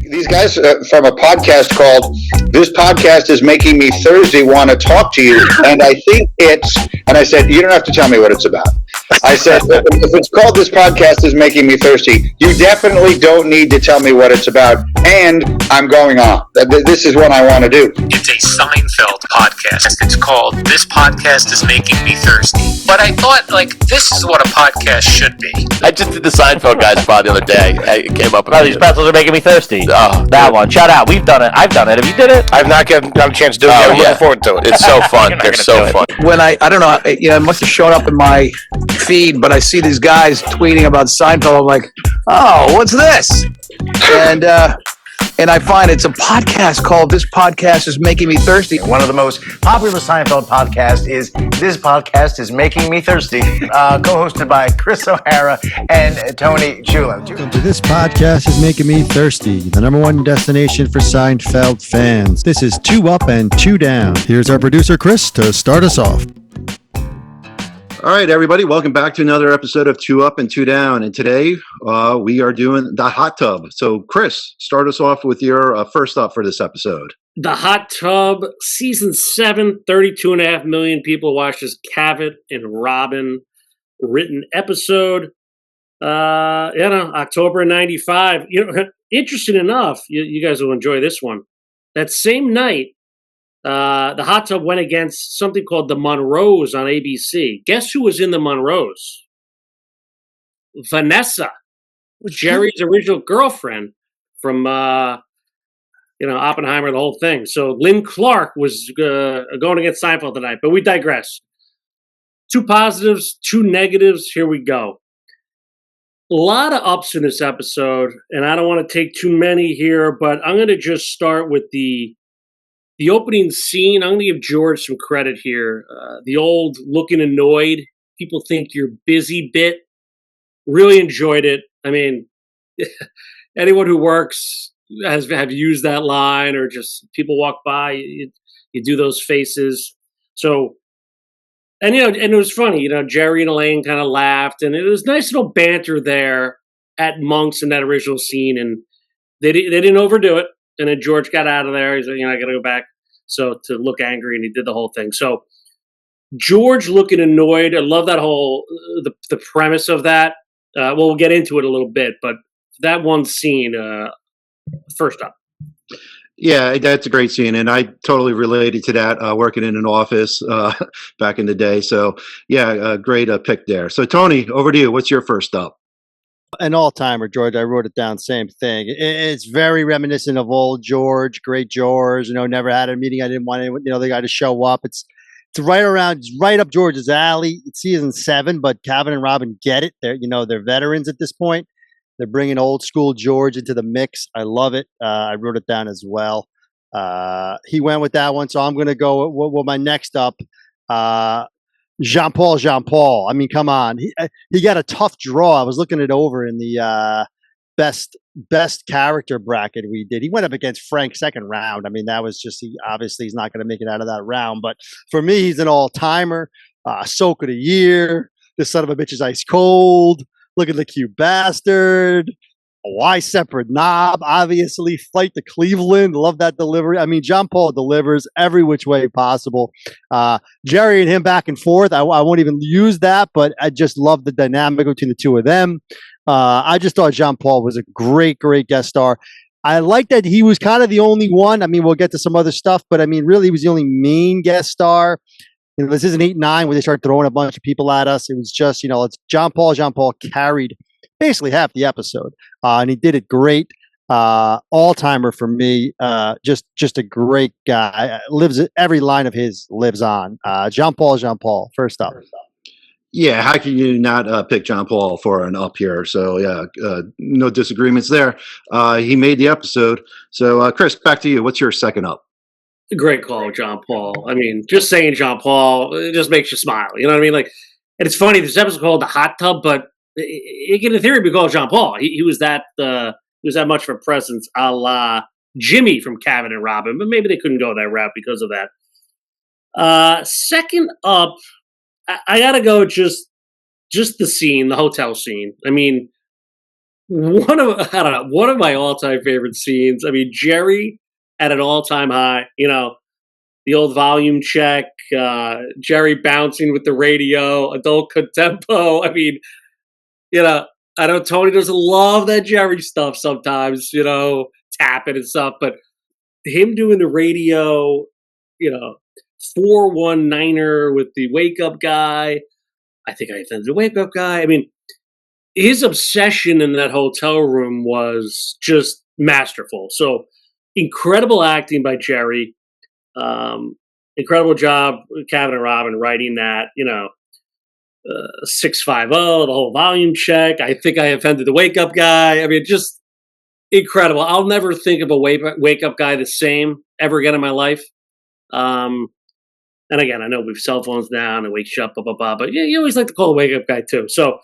These guys from a podcast called "This Podcast Is Making Me Thirsty" want to talk to you, and I think and I said, you don't have to tell me what it's about. I said, if it's called "This Podcast Is Making Me Thirsty," you definitely don't need to tell me what it's about, and I'm going on. This is what I want to do. It's a Seinfeld podcast. It's called "This Podcast Is Making Me Thirsty." But I thought, this is what a podcast should be. I just did the Seinfeld guys pod the other day. It came up. These pretzels are making me thirsty. Oh, that one. Shout out. We've done it. I've done it. Have you did it? I've not gotten a chance to do it yet. I'm looking forward to it. It's so fun. They're so fun. When I don't know, it must have shown up in my feed, but I see these guys tweeting about Seinfeld. I'm like, oh, what's this? And I find it's a podcast called "This Podcast Is Making Me Thirsty." One of the most popular Seinfeld podcasts is "This Podcast Is Making Me Thirsty," co-hosted by Chris O'Hara and Tony Chula. Welcome to "This Podcast Is Making Me Thirsty," the number one destination for Seinfeld fans. This is 2 Up and 2 Down. Here's our producer, Chris, to start us off. All right, everybody, welcome back to another episode of 2 Up and 2 Down. And today we are doing the hot tub. So, Chris, start us off with your first up for this episode. The Hot Tub, Season 7, 32.5 million people watched this Cavett and Robin written episode. October 95. Interesting enough, you guys will enjoy this one. That same night, the Hot Tub went against something called the Monroes on ABC. Guess who was in the Monroes? Vanessa, Jerry's original girlfriend from Oppenheimer, the whole thing. So Lynn Clark was going against Seinfeld tonight, but we digress. 2 positives, 2 negatives. Here we go. A lot of ups in this episode, and I don't want to take too many here, but I'm going to just start with the opening scene. I'm going to give George some credit here. The old looking annoyed, people think you're busy bit. Really enjoyed it. I mean, anyone who works have used that line, or just people walk by, you do those faces. So, and it was funny. Jerry and Elaine kind of laughed, and it was nice little banter there at Monk's in that original scene, and they didn't overdo it. And then George got out of there. He's like, I got to go back. So to look angry, and he did the whole thing. So George looking annoyed. I love that whole the premise of that. We'll get into it a little bit, but that one scene, first up. Yeah, that's a great scene, and I totally related to that working in an office back in the day. So yeah, great pick there. So Tony, over to you. What's your first up? An all-timer, George. I wrote it down. Same thing. It's very reminiscent of old George, great George. Never had a meeting. I didn't want anyone, the guy to show up. It's right up George's alley. It's season 7, but Calvin and Robin get it. They're veterans at this point. They're bringing old school George into the mix. I love it. I wrote it down as well. He went with that one, so I'm going to go with my next up. Jean-Paul. I mean, come on. He got a tough draw. I was looking it over in the best character bracket we did. He went up against Frank second round. I mean, that was just, he's not going to make it out of that round. But for me, he's an all-timer. Soak of the year. This son of a bitch is ice cold. Look at the cute bastard. Why separate knob? Obviously, Flight to Cleveland. Love that delivery. I mean, John Paul delivers every which way possible. Jerry and him back and forth. I won't even use that, but I just love the dynamic between the two of them. I just thought John Paul was a great guest star. I like that he was kind of the only one. I mean, we'll get to some other stuff, but I mean, really, he was the only main guest star. This isn't 8-9 where they start throwing a bunch of people at us. It was just, it's John Paul. John Paul carried basically half the episode, and he did it great. All-timer for me. Just a great guy. Lives every line of his lives on. John Paul. First up. Yeah, how can you not pick John Paul for an up here? So yeah, no disagreements there. He made the episode. So Chris, back to you. What's your second up? Great call, John Paul. I mean, just saying John Paul, it just makes you smile. You know what I mean? And it's funny, this episode called The Hot Tub, but it can in theory be called John Paul. He was that much of a presence, a la Jimmy from Cavett and Robin, but maybe they couldn't go that route because of that. Second up, I gotta go just the scene, the hotel scene. I mean, one of my all-time favorite scenes. I mean, Jerry at an all-time high. The old volume check, Jerry bouncing with the radio, adult contempo. I mean, I know Tony doesn't love that Jerry stuff sometimes, tapping and stuff, but him doing the radio, 419er with the wake up guy. I think I offended the wake up guy. I mean, his obsession in that hotel room was just masterful. So incredible acting by Jerry. Incredible job, Kevin and Robin, writing that, 650, the whole volume check. I think I offended the wake up guy. I mean, just incredible. I'll never think of a wake up guy the same ever again in my life. And again, I know we have cell phones now and it wakes you up, blah, blah, blah. But you always like to call a wake up guy too. So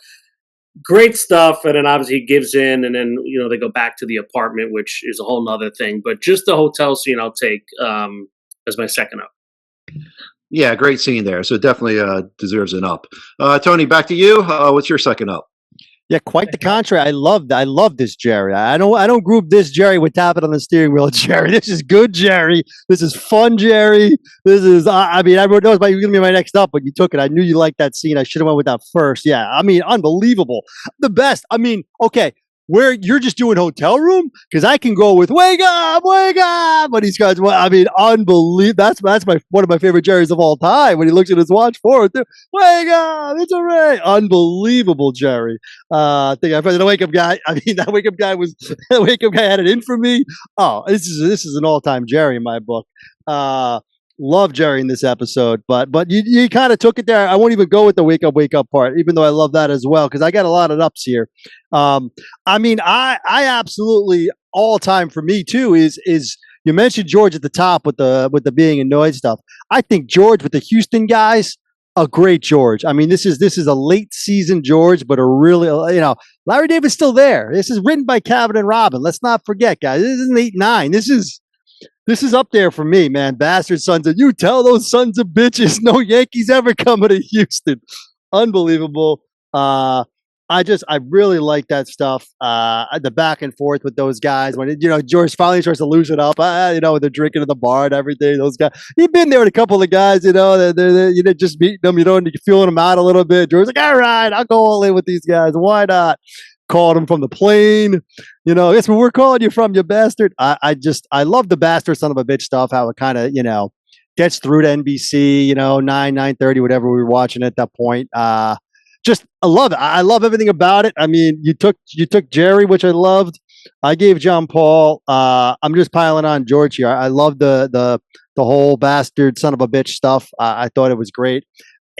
great stuff. And then obviously he gives in and then, they go back to the apartment, which is a whole nother thing. But just the hotel scene I'll take as my second up. Yeah, great scene there. So it definitely deserves an up. Tony, back to you. What's your second up? Yeah, quite the contrary. I love this Jerry. I don't group this Jerry with tapping on the steering wheel Jerry. This is good Jerry. This is fun Jerry. This is I wrote those, but you were gonna be my next up, but you took it. I knew you liked that scene. I should have went with that first. Yeah, I mean, unbelievable. The best. I mean, okay. Where you're just doing hotel room, because I can go with wake up, but these guys, I mean, unbelievable. That's one of my favorite Jerrys of all time. When he looks at his watch forward, wake up, it's a ray, unbelievable Jerry. I think I found the wake up guy. I mean, that wake up guy had it in for me. Oh, this is an all time Jerry in my book. Love Jerry in this episode, but you kind of took it there. I won't even go with the wake up part, even though I love that as well, because I got a lot of ups here. I mean, I absolutely all time for me too is you mentioned George at the top with the being annoyed stuff. I think George with the Houston guys, a great George. I mean, this is a late season George, but a really Larry David's still there. This is written by Kevin and Robin. Let's not forget, guys. This isn't 8-9. This is up there for me, man. Bastard sons of you tell those sons of bitches no Yankees ever coming to Houston. Unbelievable. I really like that stuff. The back and forth with those guys when George finally starts to loosen up. They're drinking at the bar and everything. Those guys, you've been there with a couple of guys. They're just meeting them. And you're feeling them out a little bit. George's like, all right, I'll go all in with these guys. Why not? Called him from the plane. That's where we're calling you from, you bastard. I love the bastard son of a bitch stuff, how it kind of, gets through to NBC, 9:30, whatever we were watching at that point. I love it. I love everything about it. I mean, you took Jerry, which I loved. I gave John Paul. I'm just piling on George here. I love the whole bastard son of a bitch stuff. I thought it was great.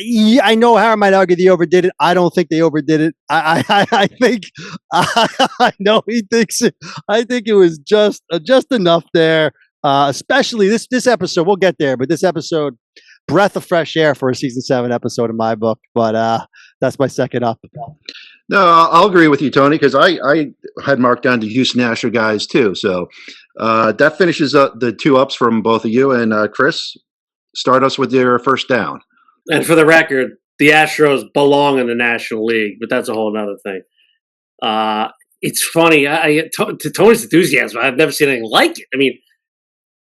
I know Harry might argue they overdid it. I don't think they overdid it. I think I know he thinks it. I think it was just enough there. Especially this episode. We'll get there, but this episode, breath of fresh air for a season 7 episode in my book. But that's my second up. No, I'll agree with you, Tony, because I had marked down the Houston Astro guys too. So that finishes up the 2 ups from both of you. And Chris, start us with your first down. And for the record, the Astros belong in the National League, but that's a whole other thing. It's funny. To Tony's enthusiasm, I've never seen anything like it. I mean,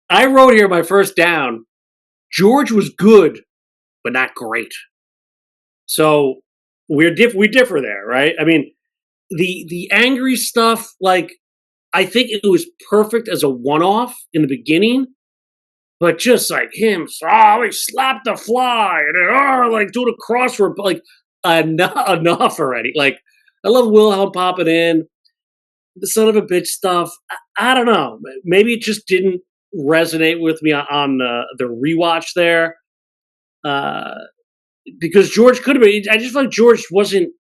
I wrote here my first down. George was good, but not great. So we differ there, right? I mean, the angry stuff, like, I think it was perfect as a one-off in the beginning. But just like him, he slapped the fly and like doing a crossword, like enough already. Like, I love Wilhelm popping in, the son of a bitch stuff. I don't know. Maybe it just didn't resonate with me on the rewatch there, because George could have been. I just felt like George wasn't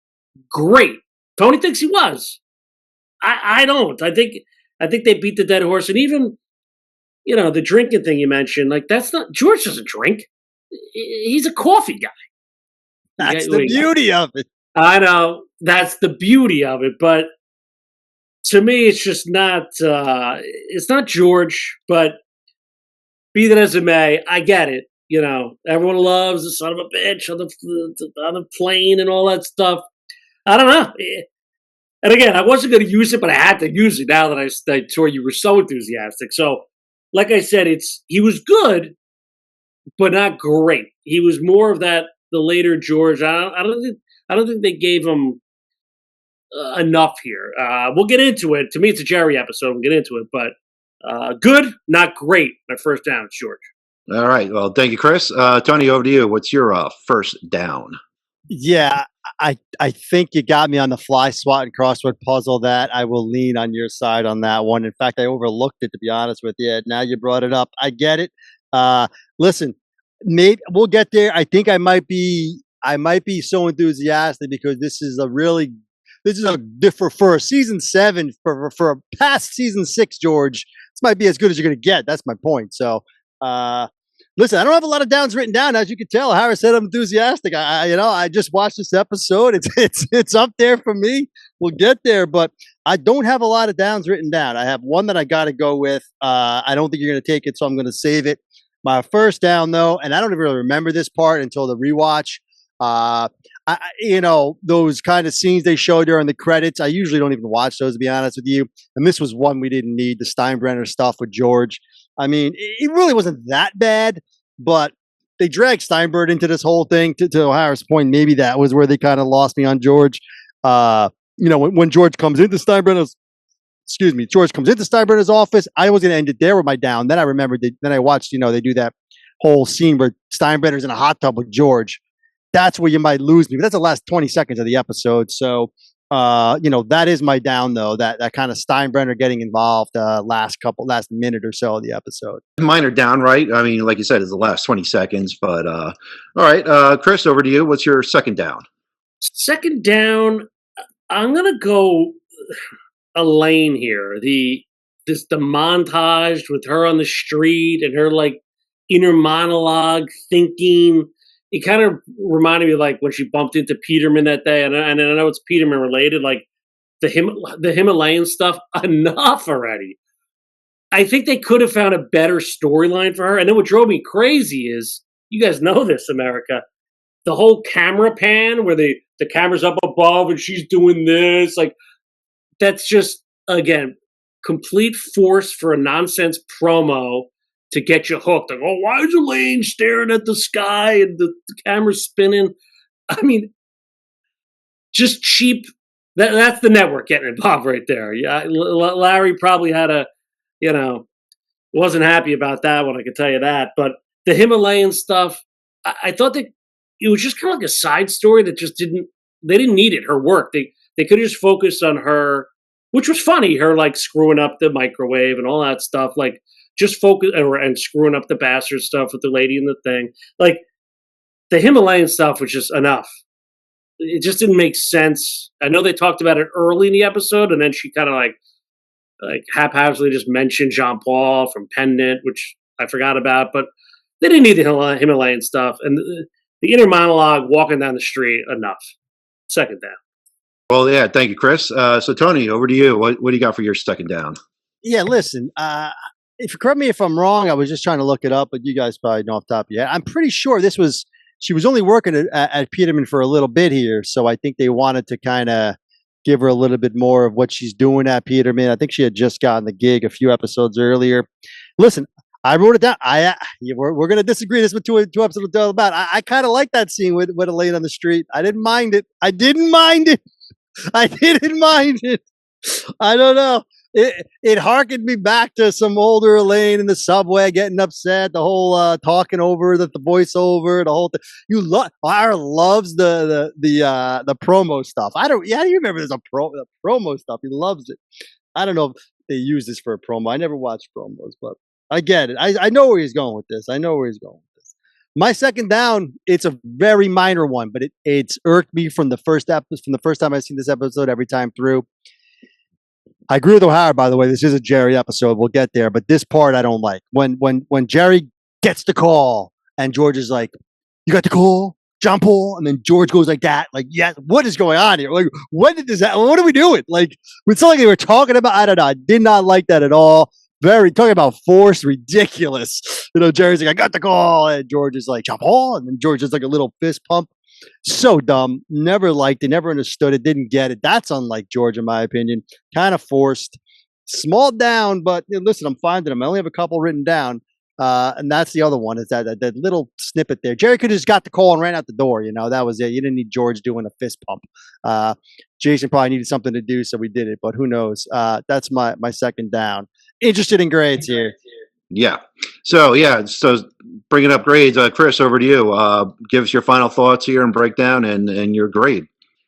great. Tony thinks he was. I don't. I think they beat the dead horse, and even. The drinking thing you mentioned, like, that's not, George doesn't drink. He's a coffee guy. That's the beauty of it. I know. That's the beauty of it. But to me, it's just not, it's not George, but be that as it may, I get it. Everyone loves the son of a bitch on the plane and all that stuff. I don't know. And again, I wasn't going to use it, but I had to use it now that I saw you were so enthusiastic. So, like I said, he was good, but not great. He was more of that the later George. I don't think they gave him enough here. We'll get into it. To me, it's a Jerry episode. We'll get into it, but good, not great. My first down, George. All right. Well, thank you, Chris. Tony, over to you. What's your first down? Yeah, I think you got me on the fly SWAT and crossword puzzle. That I will lean on your side on that one. In fact, I overlooked it, to be honest with you. Now you brought it up. I get it. Listen, maybe we'll get there. I think I might be so enthusiastic because this is a different for a season 7 for a past season 6, George. This might be as good as you're going to get. That's my point. So, listen, I don't have a lot of downs written down, as you can tell. Harris said I'm enthusiastic. I just watched this episode. It's up there for me. We'll get there, but I don't have a lot of downs written down. I have one that I got to go with. I don't think you're going to take it, so I'm going to save it. My first down, though, and I don't even really remember this part until the rewatch. Those kind of scenes they show during the credits, I usually don't even watch those, to be honest with you. And this was one we didn't need, the Steinbrenner stuff with George. I mean, it really wasn't that bad, but they dragged Steinberg into this whole thing. To O'Hara's point, maybe that was where they kind of lost me on George. When George comes into Steinbrenner's office, I was going to end it there with my down. Then I remembered, then I watched, they do that whole scene where Steinbrenner's in a hot tub with George. That's where you might lose me. But that's the last 20 seconds of the episode. So, that is my down, though, that kind of Steinbrenner getting involved last minute or so of the episode. Minor down, right? I mean, like you said, it's the last 20 seconds. But all right, Chris, over to you. What's your second down? Second down, I'm going to go Elaine here. The montage with her on the street and her like inner monologue thinking. It kind of reminded me of like when she bumped into Peterman that day, and I know it's Peterman related, like the Himalayan stuff. Enough already. I think they could have found a better storyline for her. And then what drove me crazy is, you guys know this, America, the whole camera pan where the camera's up above and she's doing this, like that's just, again, complete force for a nonsense promo to get you hooked. Like, oh, why is Elaine staring at the sky and the camera's spinning? I mean, just cheap. That's the network getting involved right there. Yeah, Larry probably had wasn't happy about that one, I can tell you that. But the Himalayan stuff, I thought that it was just kind of like a side story that just they didn't need it, her work. They could have just focused on her, which was funny, her like screwing up the microwave and all that stuff. Like, just focus and screwing up the bastard stuff with the lady in the thing. Like, the Himalayan stuff was just enough. It just didn't make sense. I know they talked about it early in the episode, and then she kind of like haphazardly just mentioned Jean Paul from Pendant, which I forgot about. But they didn't need the Himalayan stuff. And the inner monologue, walking down the street, enough. Second down. Well, yeah, thank you, Chris. So, Tony, over to you. What do you got for your second down? Yeah, listen, if correct me if I'm wrong, I was just trying to look it up, but you guys probably know off the top of your head. I'm pretty sure she was only working at Peterman for a little bit here, so I think they wanted to kind of give her a little bit more of what she's doing at Peterman. I think she had just gotten the gig a few episodes earlier. Listen, I wrote it down. We're going to disagree. This is what two episodes are all about. I kind of like that scene with Elaine on the street. I didn't mind it. I didn't mind it. I don't know. It harkened me back to some older Elaine in the subway getting upset, the whole talking over the voiceover, the whole thing. Ira loves the promo stuff. How do you remember there's the promo stuff? He loves it. I don't know if they use this for a promo. I never watched promos, but I get it. I know where he's going with this. My second down, it's a very minor one, but it's irked me from the first time I've seen this episode every time through. I agree with O'Hara, by the way. This is a Jerry episode. We'll get there, but this part I don't like. When Jerry gets the call and George is like, "You got the call, John Paul," and then George goes like that, like, "Yeah, what is going on here? Like, when did this happen? What are we doing?" Like, it's like they were talking about. I don't know. I did not like that at all. Talking about force, ridiculous. Jerry's like, "I got the call," and George is like, "John Paul," and then George is like a little fist pump. So dumb. Never liked it. Never understood it. Didn't get it. That's unlike George, in my opinion. Kind of forced. Small down, but listen, I'm finding them. I only have a couple written down. And that's the other one is that little snippet there. Jerry could have just got the call and ran out the door. That was it. You didn't need George doing a fist pump. Jason probably needed something to do, so we did it. But who knows? That's my second down. Interested in grades here. Yeah. So bringing up grades, Chris, over to you. Give us your final thoughts here and breakdown and your grade.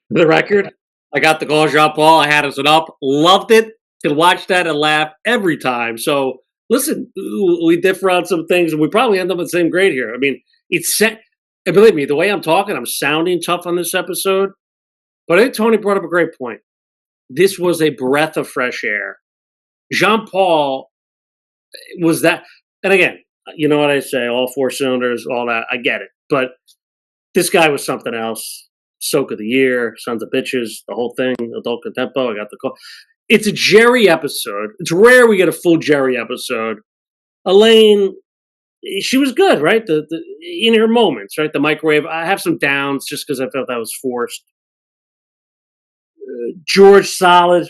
For the record, I got the call, Jean Paul. I had us up. Loved it. Could watch that and laugh every time. So listen, we differ on some things, and we probably end up with the same grade here. I mean, and believe me, the way I'm talking, I'm sounding tough on this episode. But I think Tony brought up a great point. This was a breath of fresh air. Jean Paul was that, and again, you know what I say, all four cylinders, all that, I get it. But this guy was something else. Soak of the year, Sons of Bitches, the whole thing, Adult Contempo, I got the call. It's a Jerry episode. It's rare we get a full Jerry episode. Elaine, she was good, right? The in her moments, right? The microwave. I have some downs just because I felt that was forced. George, solid,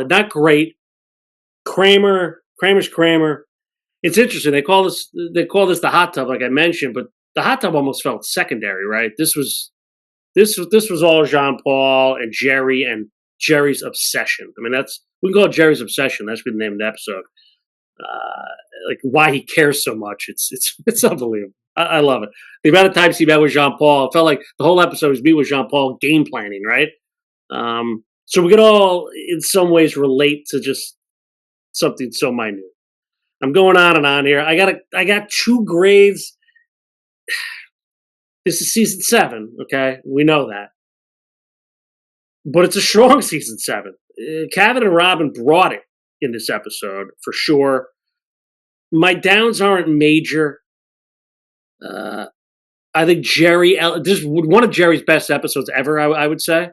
not great. Kramer's Kramer. It's interesting. They call this the hot tub, like I mentioned, but the hot tub almost felt secondary, right? This was all Jean Paul and Jerry's obsession. I mean, we can call it Jerry's obsession. That's been the name of the episode. Like why he cares so much. It's unbelievable. I love it. The amount of times he met with Jean Paul, it felt like the whole episode was me with Jean Paul game planning, right? So we could all, in some ways, relate to just something so minute. I'm going on and on here. I got 2 grades. This is season 7, okay? We know that. But it's a strong season 7. Kevin and Robin brought it in this episode, for sure. My downs aren't major. I think this is one of Jerry's best episodes ever, I would say.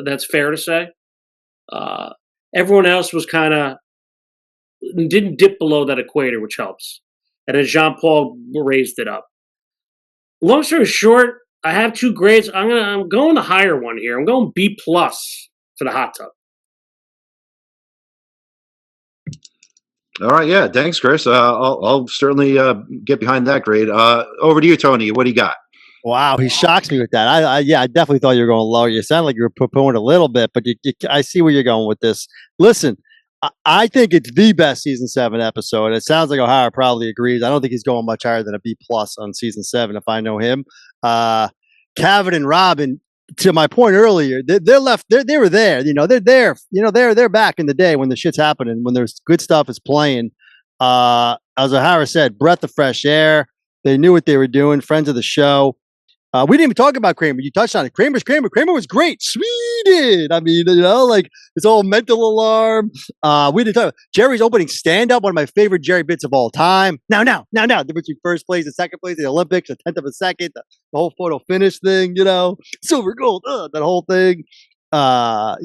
That's fair to say. Everyone else was kind of didn't dip below that equator, which helps. And then Jean Paul raised it up. Long story short, I have 2 grades. I'm going the higher one here. I'm going B+ for the hot tub. All right, yeah, thanks, Chris. I'll certainly get behind that grade. Over to you, Tony. What do you got? Wow, he shocks me with that. I definitely thought you were going low. You sound like you were postponing a little bit, but I see where you're going with this. Listen, I think it's the best season 7 episode. It sounds like O'Hara probably agrees. I don't think he's going much higher than a B+ on season 7 if I know him. Kevin and Robin, to my point earlier, they're left. They were there. They're there. They're back in the day when the shit's happening, when there's good stuff is playing. As O'Hara said, breath of fresh air. They knew what they were doing. Friends of the show. We didn't even talk about Kramer. You touched on it. Kramer was great. Sweden. I mean, like this whole mental alarm. We didn't talk about Jerry's opening stand-up, one of my favorite Jerry bits of all time. Now. The between first place and second place, the Olympics, a 10th of a second, the whole photo finish thing, silver, gold, that whole thing. Lot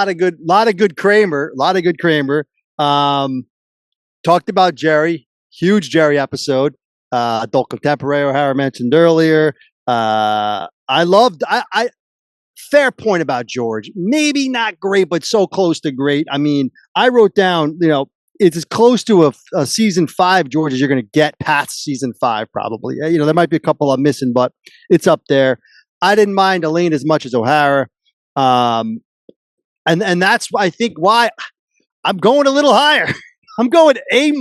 of good Kramer. Talked about Jerry. Huge Jerry episode. Adult Contemporary, O'Hara mentioned earlier. I fair point about George. Maybe not great, but so close to great. I mean, I wrote down, it's as close to a season 5 George as you're going to get past season 5, probably. There might be a couple I'm missing, but it's up there. I didn't mind Elaine as much as O'Hara. And that's, I think, why I'm going a little higher. I'm going A-.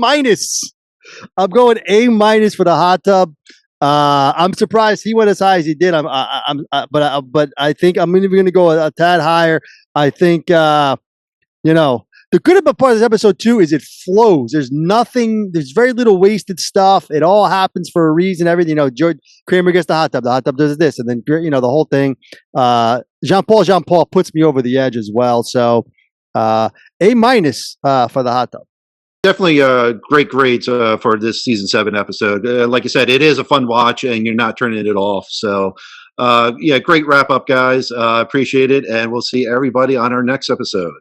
I'm going A- for the hot tub. I'm surprised he went as high as he did. But I think I'm even going to go a tad higher. I think the good about part of this episode too is it flows. There's very little wasted stuff. It all happens for a reason. Everything. George Kramer gets the hot tub does this, and then the whole thing. Jean Paul puts me over the edge as well. So A- for the hot tub. Definitely great grades for this season 7 episode. Like I said, it is a fun watch, and you're not turning it off. So, great wrap up, guys. Appreciate it, and we'll see everybody on our next episode.